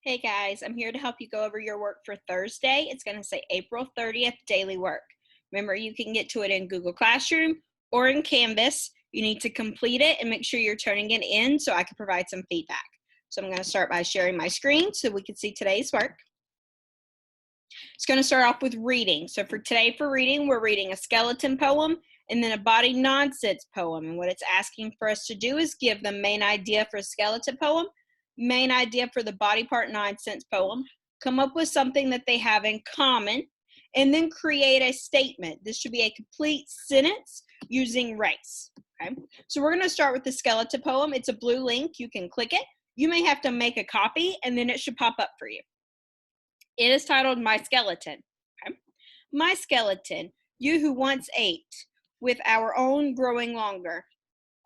Hey guys, I'm here to help you go over your work for Thursday. It's going to say April 30th daily work. Remember, you can get to it in Google Classroom or in Canvas. You need to complete it and make sure you're turning it in so I can provide some feedback. So I'm going to start by sharing my screen so we can see today's work. It's going to start off with reading. So for today for reading, we're reading a skeleton poem and then a body nonsense poem. And what it's asking for us to do is give the main idea for a skeleton poem, main idea for the body part nonsense poem, come up with something that they have in common, and then create a statement. This should be a complete sentence using race. Okay, so we're going to start with the skeleton poem. It's a blue link. You can click it. You may have to make a copy, and then it should pop up for you. It is titled My Skeleton. Okay? My skeleton, you who once ate, with our own growing longer,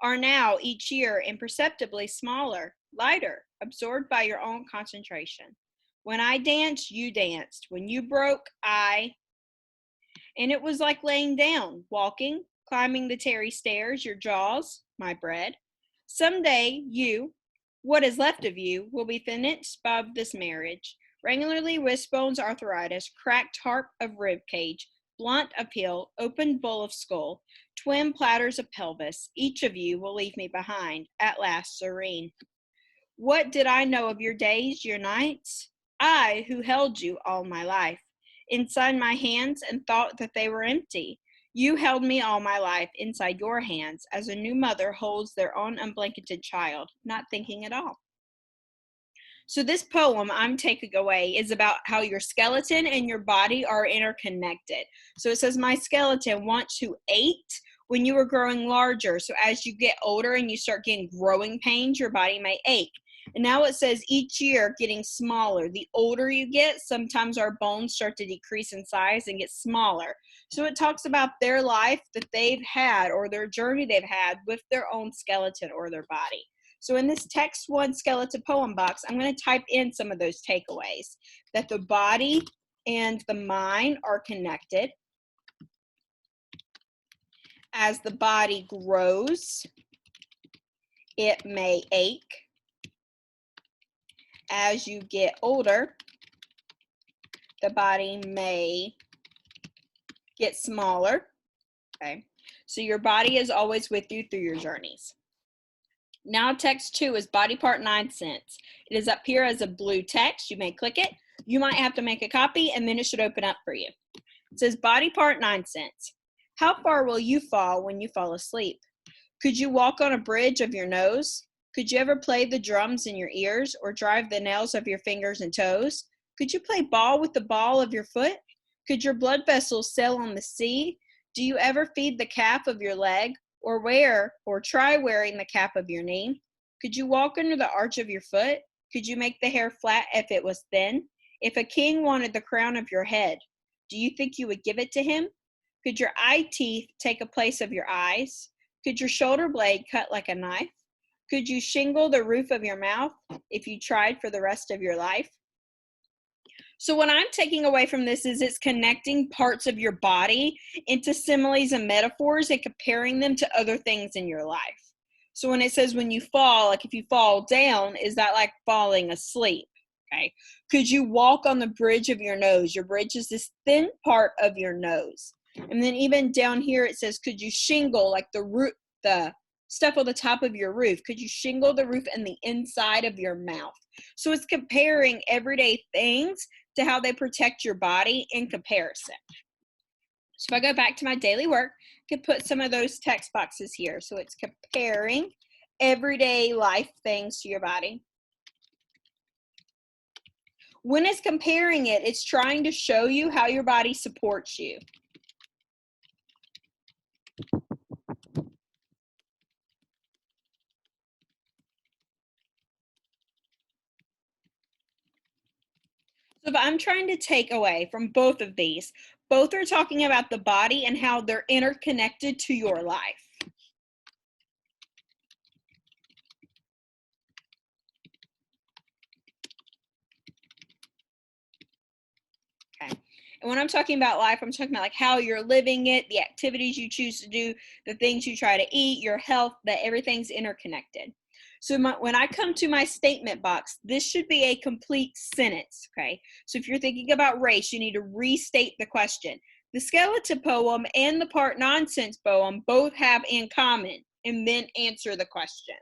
are now each year imperceptibly smaller, lighter, absorbed by your own concentration. When I danced, you danced. When you broke, and it was like laying down, walking, climbing the tarry stairs, your jaws, my bread. Someday, you, what is left of you, will be finished by this marriage. Regularly wrist bones arthritis, cracked harp of rib cage, blunt of heel, opened bowl of skull, twin platters of pelvis, each of you will leave me behind, at last serene. What did I know of your days, your nights? I, who held you all my life, inside my hands and thought that they were empty. You held me all my life inside your hands, as a new mother holds their own unblanketed child, not thinking at all. So this poem I'm taking away is about how your skeleton and your body are interconnected. So it says, my skeleton once who ate when you were growing larger. So as you get older and you start getting growing pains, your body may ache. And now it says each year getting smaller. The older you get, sometimes our bones start to decrease in size and get smaller. So it talks about their life that they've had or their journey they've had with their own skeleton or their body. So in this text one skeleton poem box, I'm going to type in some of those takeaways, that the body and the mind are connected. As the body grows, it may ache. As you get older, the body may get smaller. Okay, so your body is always with you through your journeys. Now text 2 is body part nonsense. It is up here as a blue text. You may click it. You might have to make a copy and then it should open up for you. It says body part nonsense. How far will you fall when you fall asleep? Could you walk on a bridge of your nose? Could you ever play the drums in your ears or drive the nails of your fingers and toes? Could you play ball with the ball of your foot? Could your blood vessels sail on the sea? Do you ever feed the calf of your leg? Or wear or try wearing the cap of your knee? Could you walk under the arch of your foot? Could you make the hair flat if it was thin? If a king wanted the crown of your head, do you think you would give it to him? Could your eye teeth take a place of your eyes? Could your shoulder blade cut like a knife? Could you shingle the roof of your mouth if you tried for the rest of your life? So what I'm taking away from this is it's connecting parts of your body into similes and metaphors and comparing them to other things in your life. So when it says when you fall, like if you fall down, is that like falling asleep? Okay. Could you walk on the bridge of your nose? Your bridge is this thin part of your nose. And then even down here it says, could you shingle like the stuff on the top of your roof? Could you shingle the roof and the inside of your mouth? So it's comparing everyday things to how they protect your body in comparison. So if I go back to my daily work, I could put some of those text boxes here. So it's comparing everyday life things to your body. When it's comparing it, it's trying to show you how your body supports you. So if I'm trying to take away from both of these, both are talking about the body and how they're interconnected to your life. Okay. And when I'm talking about life, I'm talking about like how you're living it, the activities you choose to do, the things you try to eat, your health, that everything's interconnected. So when I come to my statement box, this should be a complete sentence, okay? So if you're thinking about race, you need to restate the question. The skeleton poem and the part nonsense poem both have in common, and then answer the question.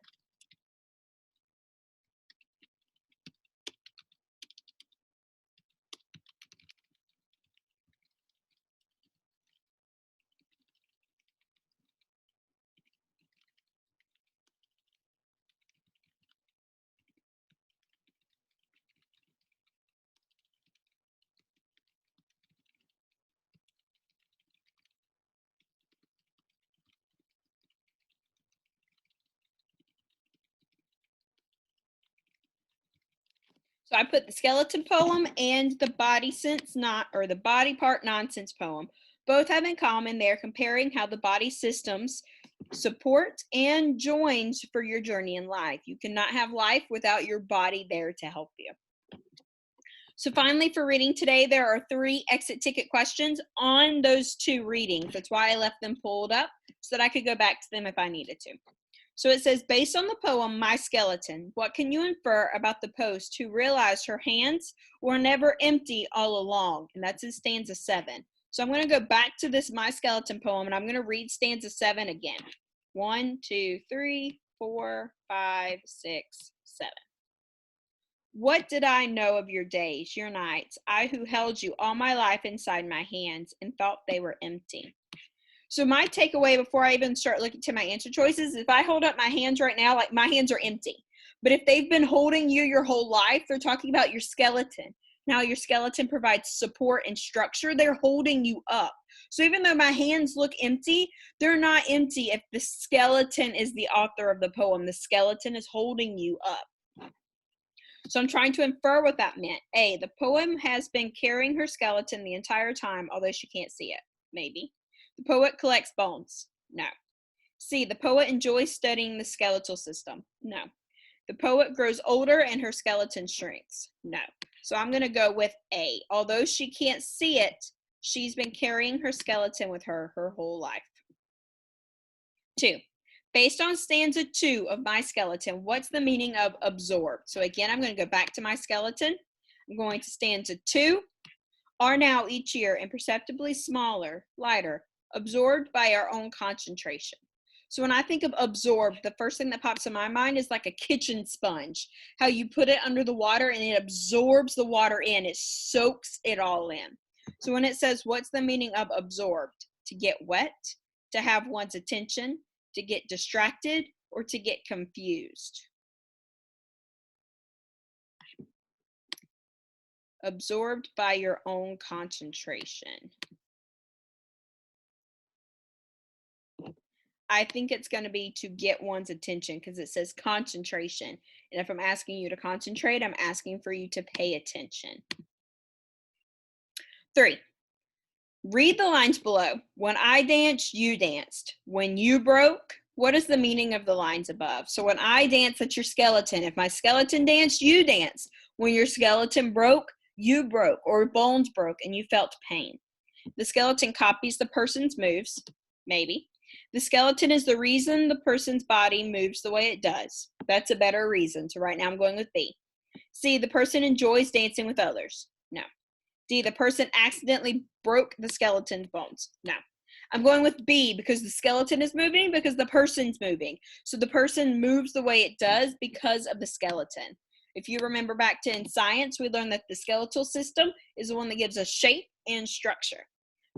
So I put the skeleton poem and the body the body part nonsense poem. Both have in common they're comparing how the body systems support and joins for your journey in life. You cannot have life without your body there to help you. So finally, for reading today, there are 3 exit ticket questions on those 2 readings. That's why I left them pulled up so that I could go back to them if I needed to. So it says, based on the poem, My Skeleton, what can you infer about the post who realized her hands were never empty all along? And that's in stanza 7. So I'm going to go back to this My Skeleton poem, and I'm going to read stanza 7 again. 1, 2, 3, 4, 5, 6, 7. What did I know of your days, your nights, I who held you all my life inside my hands and thought they were empty? So my takeaway before I even start looking to my answer choices, if I hold up my hands right now, like my hands are empty. But if they've been holding you your whole life, they're talking about your skeleton. Now your skeleton provides support and structure. They're holding you up. So even though my hands look empty, they're not empty if the skeleton is the author of the poem. The skeleton is holding you up. So I'm trying to infer what that meant. A, the poem has been carrying her skeleton the entire time, although she can't see it. Maybe. The poet collects bones. No. C, the poet enjoys studying the skeletal system. No. The poet grows older and her skeleton shrinks. No. So I'm going to go with A. Although she can't see it, she's been carrying her skeleton with her whole life. 2. Based on stanza 2 of My Skeleton, what's the meaning of absorbed? So again, I'm going to go back to My Skeleton. I'm going to stanza 2. Are now each year imperceptibly smaller, lighter, absorbed by our own concentration. So when I think of absorbed, the first thing that pops in my mind is like a kitchen sponge, how you put it under the water and it absorbs the water in, it soaks it all in. So when it says, what's the meaning of absorbed? To get wet, to have one's attention, to get distracted, or to get confused. Absorbed by your own concentration. I think it's going to be to get one's attention because it says concentration. And if I'm asking you to concentrate, I'm asking for you to pay attention. 3. Read the lines below. When I danced, you danced. When you broke, what is the meaning of the lines above? So when I dance, that's your skeleton. If my skeleton danced, you danced. When your skeleton broke, you broke, or bones broke and you felt pain. The skeleton copies the person's moves, maybe. The skeleton is the reason the person's body moves the way it does. That's a better reason. So right now I'm going with B. C, the person enjoys dancing with others. No. D, the person accidentally broke the skeleton's bones. No. I'm going with B because the skeleton is moving because the person's moving. So the person moves the way it does because of the skeleton. If you remember back to in science, we learned that the skeletal system is the one that gives us shape and structure.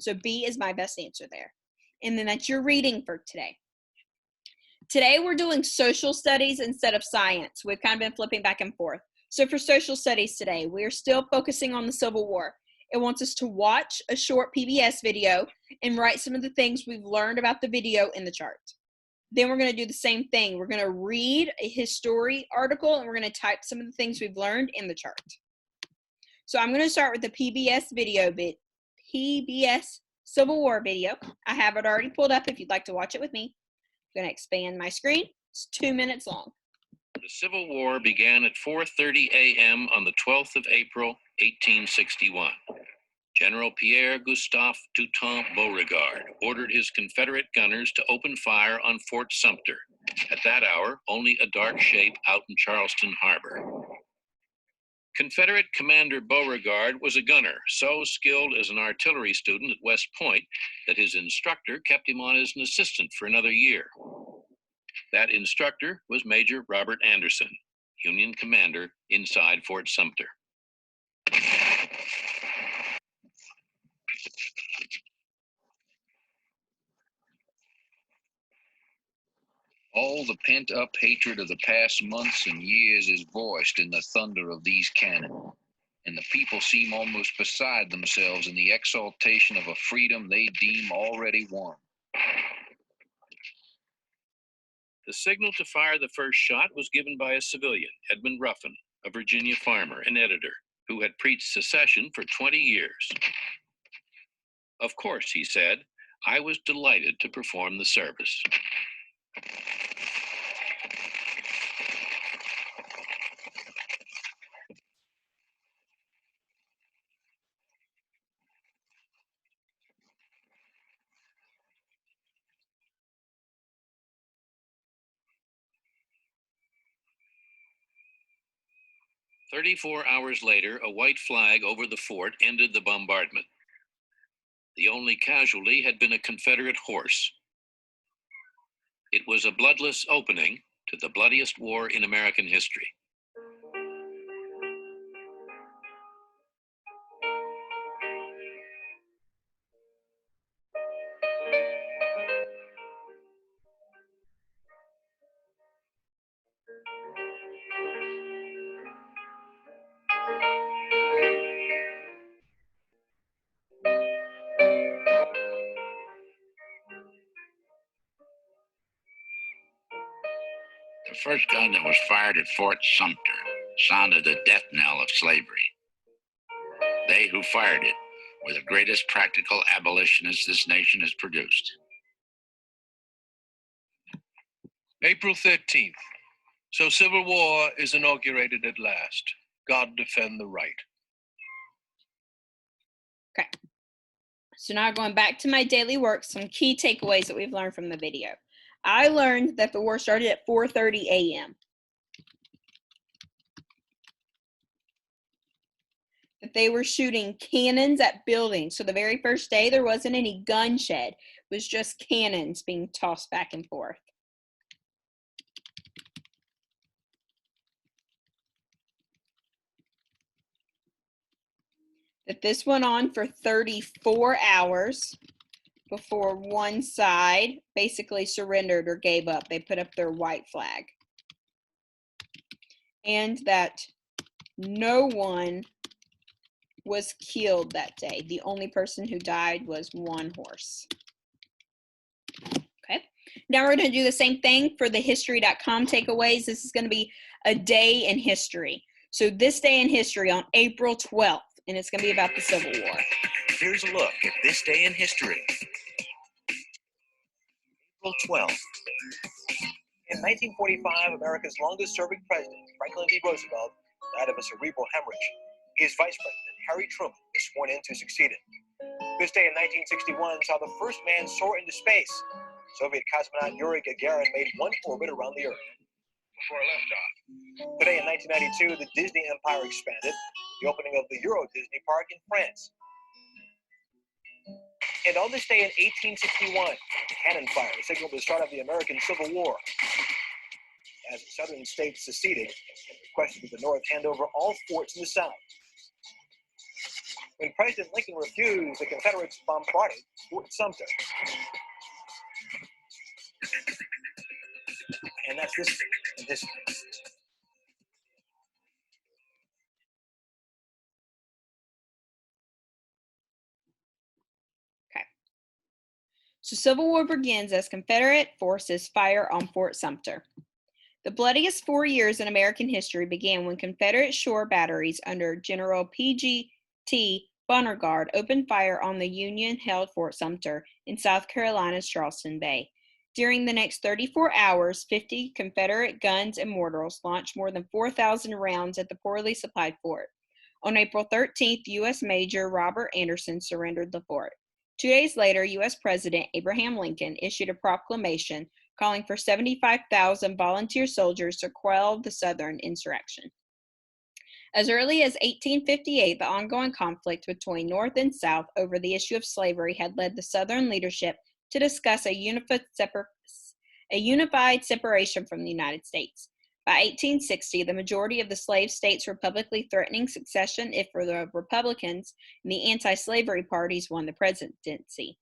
So B is my best answer there. And then that's your reading for today. Today we're doing social studies instead of science. We've kind of been flipping back and forth. So for social studies today, we're still focusing on the Civil War. It wants us to watch a short PBS video and write some of the things we've learned about the video in the chart. Then we're going to do the same thing. We're going to read a history article and we're going to type some of the things we've learned in the chart. So I'm going to start with the PBS video PBS Civil War video. I have it already pulled up if you'd like to watch it with me. I'm going to expand my screen. It's 2 minutes long. The Civil War began at 4:30 a.m. on the 12th of April, 1861. General Pierre-Gustave Toutant Beauregard ordered his Confederate gunners to open fire on Fort Sumter, At that hour, only a dark shape out in Charleston Harbor. Confederate Commander Beauregard was a gunner, so skilled as an artillery student at West Point that his instructor kept him on as an assistant for another year. That instructor was Major Robert Anderson, Union commander inside Fort Sumter. All the pent-up hatred of the past months and years is voiced in the thunder of these cannon, and the people seem almost beside themselves in the exaltation of a freedom they deem already won. The signal to fire the first shot was given by a civilian, Edmund Ruffin, a Virginia farmer and editor, who had preached secession for 20 years. Of course, he said, I was delighted to perform the service. "34 hours later, a white flag over the fort ended the bombardment. The only casualty had been a Confederate horse. It was a bloodless opening to the bloodiest war in American history. The first gun that was fired at Fort Sumter sounded the death knell of slavery. They who fired it were the greatest practical abolitionists this nation has produced." April 13th. So civil war is inaugurated at last. God defend the right. Okay. So now going back to my daily work, some key takeaways that we've learned from the video. I learned that the war started at 4:30 a.m. That they were shooting cannons at buildings. So the very first day, there wasn't any gun shed. It was just cannons being tossed back and forth. That this went on for 34 hours before one side basically surrendered or gave up. They put up their white flag. And that no one was killed that day. The only person who died was one horse. Okay. Now we're going to do the same thing for the history.com takeaways. This is going to be a day in history. So this day in history on April 12th, and it's going to be about the Civil War. Here's a look at this day in history. April 12th. In 1945, America's longest-serving president, Franklin D. Roosevelt, died of a cerebral hemorrhage. His vice president, Harry Truman, was sworn in to succeed him. This day in 1961 saw the first man soar into space. Soviet cosmonaut Yuri Gagarin made one orbit around the Earth before liftoff. Today in 1992, the Disney empire expanded, the opening of the Euro Disney Park in France. And on this day in 1861, cannon fire signaled the start of the American Civil War. As southern states seceded, it requested that the North hand over all forts in the South. When President Lincoln refused, the Confederates bombarded Fort Sumter. And that's this. So Civil War begins as Confederate forces fire on Fort Sumter. The bloodiest 4 years in American history began when Confederate shore batteries under General P.G.T. Beauregard opened fire on the Union-held Fort Sumter in South Carolina's Charleston Bay. During the next 34 hours, 50 Confederate guns and mortars launched more than 4,000 rounds at the poorly supplied fort. On April 13th, U.S. Major Robert Anderson surrendered the fort. 2 days later, U.S. President Abraham Lincoln issued a proclamation calling for 75,000 volunteer soldiers to quell the Southern insurrection. As early as 1858, the ongoing conflict between North and South over the issue of slavery had led the Southern leadership to discuss a unified separation from the United States. By 1860, the majority of the slave states were publicly threatening secession if the Republicans and the anti-slavery parties won the presidency.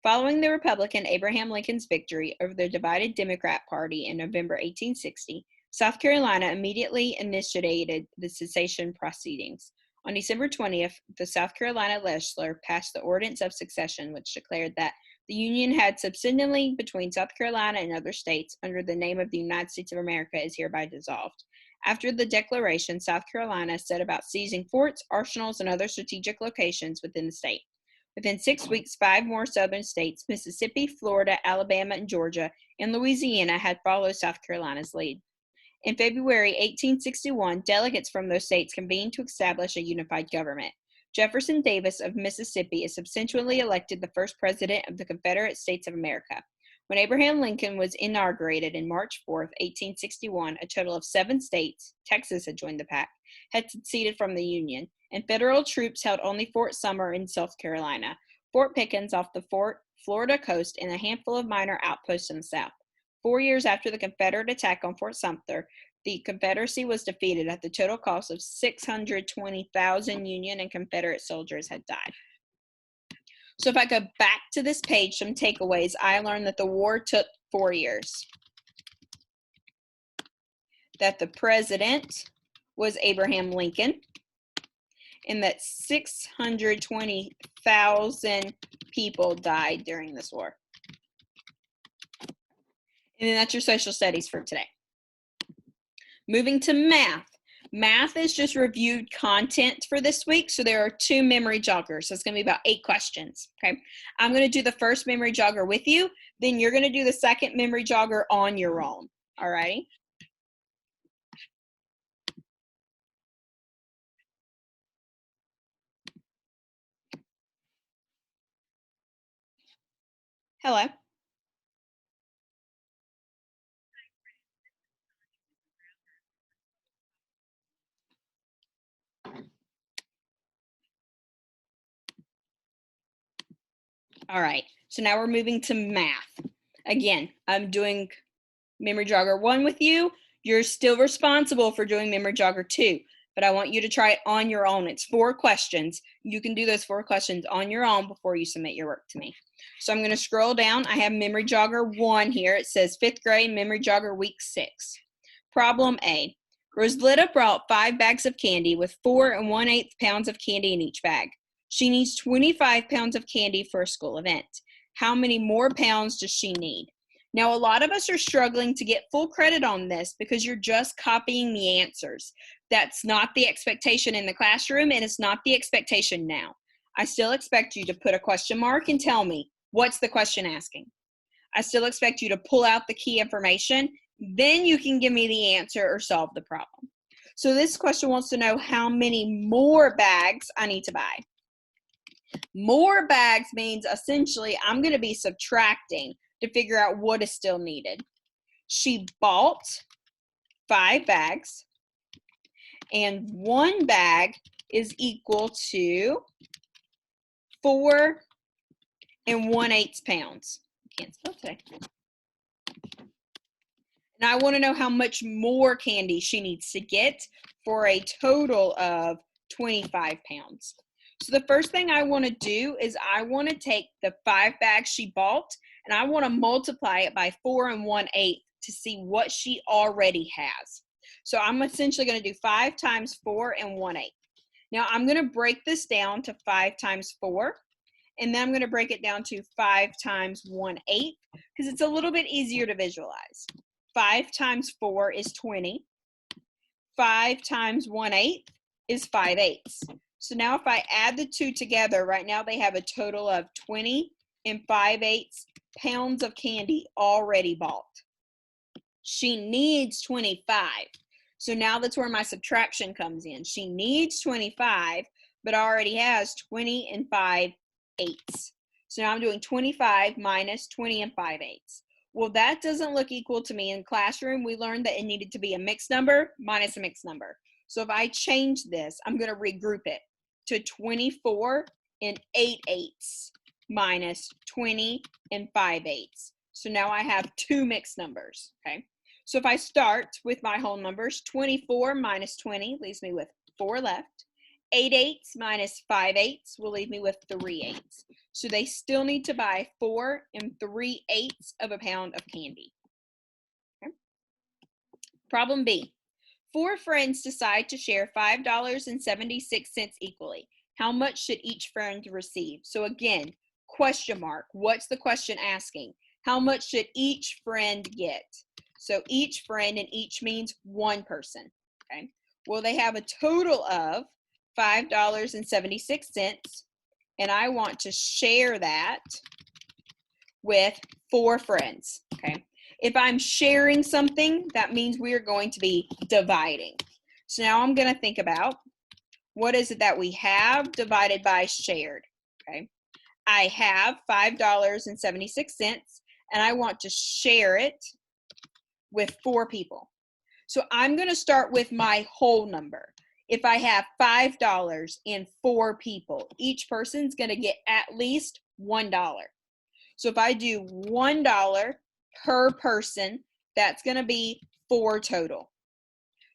Following the Republican Abraham Lincoln's victory over the divided Democrat Party in November 1860, South Carolina immediately initiated the secession proceedings. On December 20th, the South Carolina legislature passed the Ordinance of Secession, which declared that the Union had subsistently between South Carolina and other states under the name of the United States of America is hereby dissolved. After the declaration, South Carolina set about seizing forts, arsenals, and other strategic locations within the state. Within 6 weeks, 5 more southern states, Mississippi, Florida, Alabama, and Georgia, and Louisiana had followed South Carolina's lead. In February 1861, delegates from those states convened to establish a unified government. Jefferson Davis of Mississippi is subsequently elected the first president of the Confederate States of America. When Abraham Lincoln was inaugurated in March 4, 1861, a total of 7 states, Texas had joined the pact, had seceded from the Union, and federal troops held only Fort Sumter in South Carolina, Fort Pickens off the Florida coast, and a handful of minor outposts in the south. 4 years after the Confederate attack on Fort Sumter, the Confederacy was defeated at the total cost of 620,000 Union and Confederate soldiers had died. So if I go back to this page, some takeaways, I learned that the war took 4 years. That the president was Abraham Lincoln, and that 620,000 people died during this war. And then that's your social studies for today. Moving to math. Math is just reviewed content for this week. So there are 2 memory joggers. So it's going to be about 8 questions. Okay. I'm going to do the first memory jogger with you. Then you're going to do the second memory jogger on your own. All right. Hello. All right, so now we're moving to math. Again, I'm doing memory jogger 1 with you. You're still responsible for doing memory jogger 2, but I want you to try it on your own. It's 4 questions. You can do those 4 questions on your own before you submit your work to me. So I'm going to scroll down. I have memory jogger 1 here. It says 5th grade memory jogger week 6. Problem A. Rosalita brought 5 bags of candy with 4 1/8 pounds of candy in each bag. She needs 25 pounds of candy for a school event. How many more pounds does she need? Now, a lot of us are struggling to get full credit on this because you're just copying the answers. That's not the expectation in the classroom, and it's not the expectation now. I still expect you to put a question mark and tell me, what's the question asking? I still expect you to pull out the key information. Then you can give me the answer or solve the problem. So this question wants to know how many more bags I need to buy. More bags means essentially I'm going to be subtracting to figure out what is still needed. She bought 5 bags, and 1 bag is equal to 4 1/8 pounds. Can't spell today. And I want to know how much more candy she needs to get for a total of 25 pounds. So the first thing I want to do is I want to take the 5 bags she bought and I want to multiply it by 4 1/8 to see what she already has. So I'm essentially going to do 5 times 4 1/8. Now I'm going to break this down to 5 times 4, and then I'm going to break it down to 5 times 1/8 because it's a little bit easier to visualize. 5 times 4 is 20. 5 times 1/8 is 5/8. So now if I add the 2 together, right now they have a total of 20 5/8 pounds of candy already bought. She needs 25. So now that's where my subtraction comes in. She needs 25, but already has 20 5/8. So now I'm doing 25 minus 20 5/8. Well, that doesn't look equal to me. In classroom, we learned that it needed to be a mixed number minus a mixed number. So if I change this, I'm going to regroup it to 24 and 8/8 minus 20 and 5/8. So now I have two mixed numbers, okay? So if I start with my whole numbers, 24 minus 20 leaves me with 4 left. 8/8 minus 5/8 will leave me with 3/8. So they still need to buy 4 3/8 of a pound of candy. Okay. Problem B. 4 friends decide to share $5.76 equally. How much should each friend receive? So again, question mark. What's the question asking? How much should each friend get? So each friend, and each means one person. Okay. Well, they have a total of $5.76, and I want to share that with 4 friends. Okay. If I'm sharing something, that means we are going to be dividing. So now I'm going to think about what is it that we have divided by shared. Okay. I have $5.76, and I want to share it with 4 people. So I'm going to start with my whole number. If I have $5 and 4 people, each person's going to get at least $1. So if I do $1 per person, that's going to be 4 total.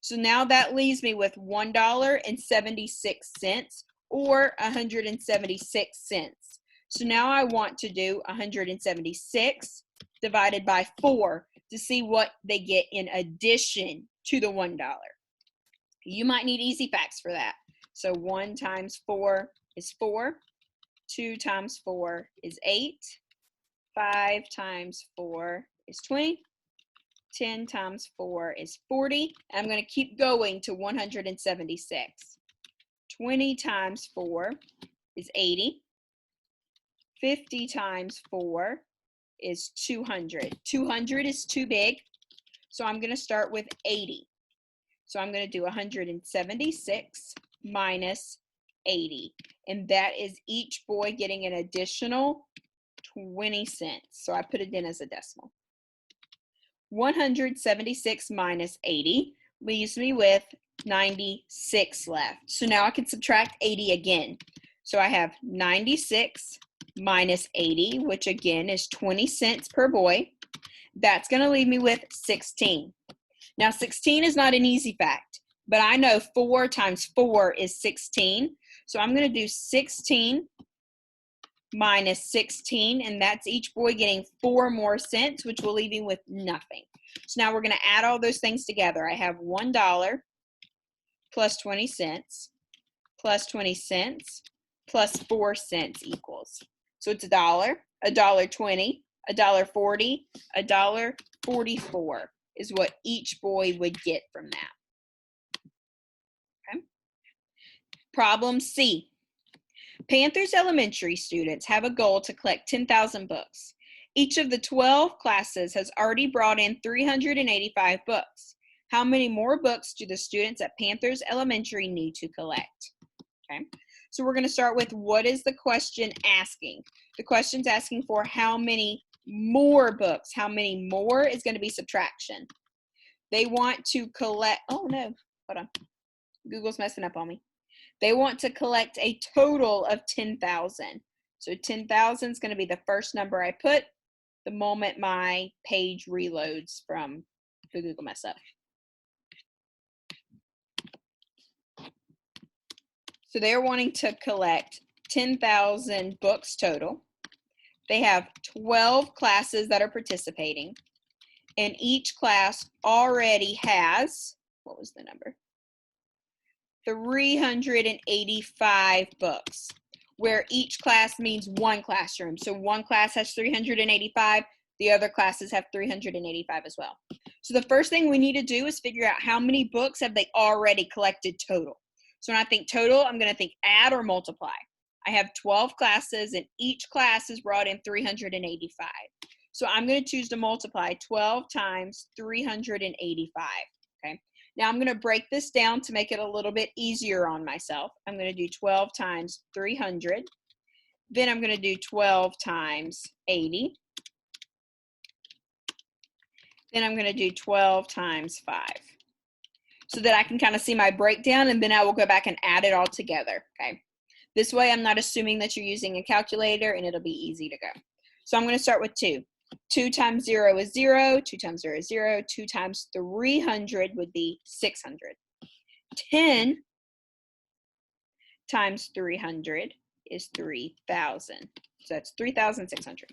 So now that leaves me with $1.76 or 176 cents. So now I want to do 176 divided by 4 to see what they get in addition to the $1. You might need easy facts for that. So 1 times 4 is 4. 2 times 4 is 8. 5 times 4 is 20. 10 times 4 is 40. I'm going to keep going to 176. 20 times 4 is 80. 50 times 4 is 200. 200 is too big, so I'm going to start with 80. So I'm going to do 176 minus 80, and that is each boy getting an additional 20 cents. So I put it in as a decimal. 176 minus 80 leaves me with 96 left. So now I can subtract 80 again. So I have 96 minus 80, which again is 20 cents per boy. That's going to leave me with 16. Now 16 is not an easy fact, but I know 4 times 4 is 16. So I'm going to do 16 minus 16, and that's each boy getting 4 more cents, which will leave me with nothing. So now we're going to add all those things together. I have $1 plus 20 cents plus 20 cents plus 4 cents equals. So it's $1, $1.20, $1.40, $1.44 is what each boy would get from that. Okay. Problem C. Panthers Elementary students have a goal to collect 10,000 books. Each of the 12 classes has already brought in 385 books. How many more books do the students at Panthers Elementary need to collect? Okay, so we're going to start with what is the question asking? The question's asking for how many more books. How many more is going to be subtraction. They want to collect, oh no, hold on. Google's messing up on me. They want to collect a total of 10,000. So 10,000 is going to be the first number I put the moment my page reloads from the Google mess up. So they're wanting to collect 10,000 books total. They have 12 classes that are participating, and each class already has, what was the number? 385 books, where each class means one classroom. So one class has 385, the other classes have 385 as well. So the first thing we need to do is figure out how many books have they already collected total. So when I think total, I'm going to think add or multiply. I have 12 classes, and each class has brought in 385. So I'm going to choose to multiply 12 times 385, okay? Now I'm going to break this down to make it a little bit easier on myself. I'm going to do 12 times 300. Then I'm going to do 12 times 80. Then I'm going to do 12 times 5 so that I can kind of see my breakdown, and then I will go back and add it all together, okay? This way I'm not assuming that you're using a calculator, and it'll be easy to go. So I'm going to start with 2. 2 times 0 is 0. 2 times 0 is 0. 2 times 300 would be 600. 10 times 300 is 3,000. So that's 3,600.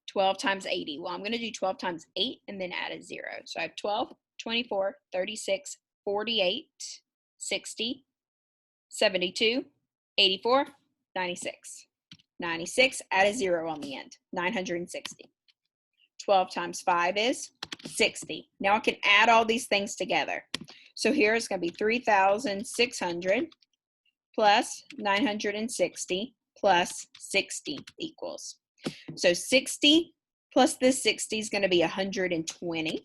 12 times 80. Well, I'm going to do 12 times 8 and then add a 0. So I have 12, 24, 36, 48, 60, 72, 84, 96. 96, add a 0 on the end, 960. 12 times 5 is 60. Now I can add all these things together. So here it's going to be 3,600 plus 960 plus 60 equals. So 60 plus this 60 is going to be 120.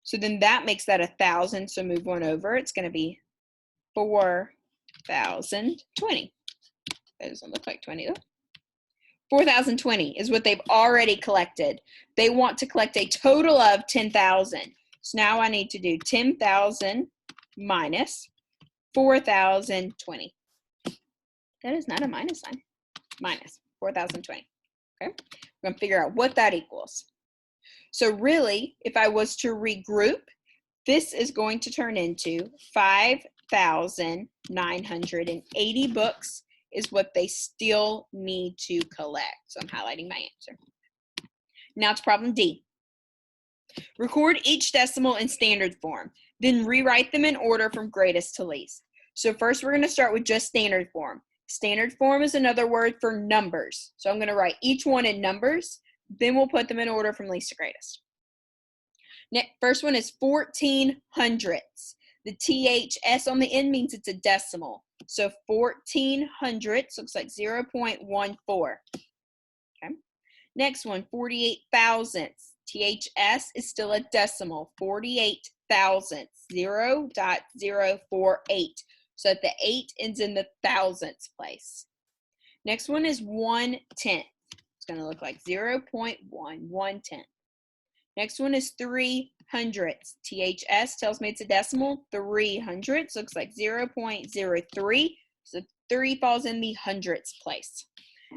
So then that makes that 1,000. So move one over. It's going to be 4,020. That doesn't look like 20 though. 4,020 is what they've already collected. They want to collect a total of 10,000. So now I need to do 10,000 minus 4,020. That is not a minus sign. Minus 4,020. Okay, we're going to figure out what that equals. So really, if I was to regroup, this is going to turn into 5,980 books is what they still need to collect. So I'm highlighting my answer. Now to problem D. Record each decimal in standard form, then rewrite them in order from greatest to least. So first we're going to start with just standard form. Standard form is another word for numbers. So I'm going to write each one in numbers, then we'll put them in order from least to greatest. Next, first one is 14 hundredths. The THS on the end means it's a decimal. So 14 hundredths looks like 0.14. Okay. Next one, 48 thousandths. THS is still a decimal. 48 thousandths, 0.048. So that the 8 ends in the thousandths place. Next one is 1/10. It's going to look like 0.1, 1/10. Next one is 3 hundredths. THS tells me it's a decimal. 3 hundredths looks like 0.03. So 3 falls in the hundredths place.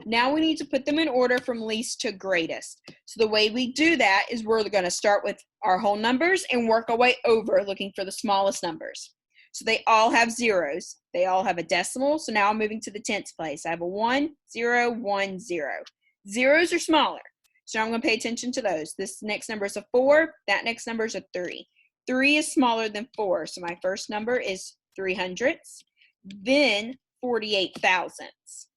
Now we need to put them in order from least to greatest. So the way we do that is we're going to start with our whole numbers and work our way over looking for the smallest numbers. So they all have zeros. They all have a decimal. So now I'm moving to the tenths place. I have a 1, 0, 1, 0. Zeros are smaller. So I'm going to pay attention to those. This next number is a 4. That next number is a 3. 3 is smaller than 4. So my first number is 3 hundredths. Then 48 thousandths.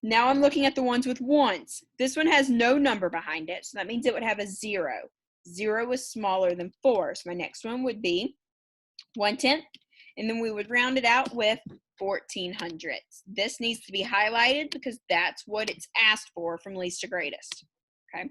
Now I'm looking at the ones with ones. This one has no number behind it. So that means it would have a 0. 0 is smaller than 4. So my next one would be 1/10. And then we would round it out with 14 hundredths. This needs to be highlighted because that's what it's asked for from least to greatest. Okay.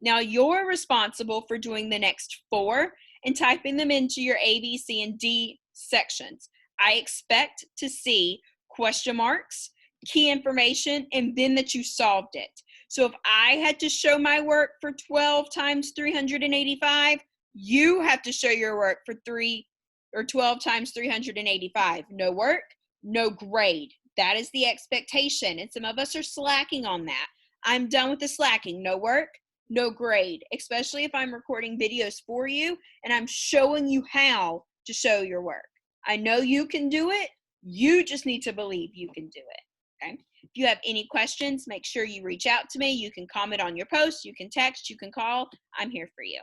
Now you're responsible for doing the next 4 and typing them into your A, B, C, and D sections. I expect to see question marks, key information, and then that you solved it. So if I had to show my work for 12 times 385, you have to show your work for 12 times 385. No work, no grade. That is the expectation. And some of us are slacking on that. I'm done with the slacking. No work, no grade, especially if I'm recording videos for you and I'm showing you how to show your work. I know you can do it. You just need to believe you can do it. Okay. If you have any questions, make sure you reach out to me. You can comment on your post, you can text, you can call. I'm here for you.